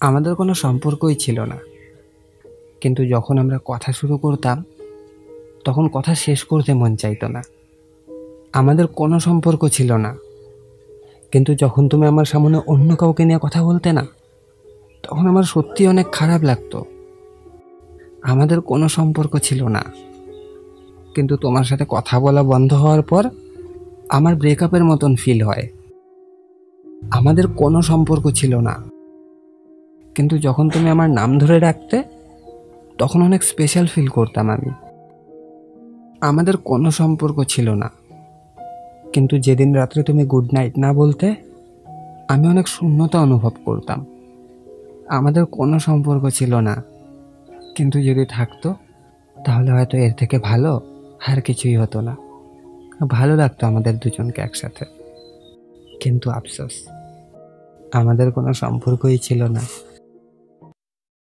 আমাদের কোনো সম্পর্কই ছিল না, কিন্তু যখন আমরা কথা শুরু করতাম তখন কথা শেষ করতে মন চাইতো না। আমাদের কোনো সম্পর্ক ছিল না, কিন্তু যখন তুমি আমার সামনে অন্য কাউকে নিয়ে কথা বলতে না, তখন আমার সত্যি অনেক খারাপ লাগতো। আমাদের কোনো সম্পর্ক ছিল না, কিন্তু তোমার সাথে কথা বলা বন্ধ হওয়ার পর আমার ব্রেকআপের মতন ফিল হয়। আমাদের কোনো সম্পর্ক ছিল না, কিন্তু যখন তুমি আমার নাম ধরে ডাকতে তখন অনেক স্পেশাল ফিল করতাম আমি। আমাদের কোনো সম্পর্ক ছিল না, কিন্তু যেদিন রাত্রে তুমি গুড নাইট না বলতে আমি অনেক শূন্যতা অনুভব করতাম। আমাদের কোনো সম্পর্ক ছিল না, কিন্তু যদি থাকতো তাহলে হয়তো এর থেকে ভালো আর কিছুই হতো না। ভালো লাগতো আমাদের দুজনকে একসাথে, কিন্তু আফসোস আমাদের কোনো সম্পর্কই ছিল না।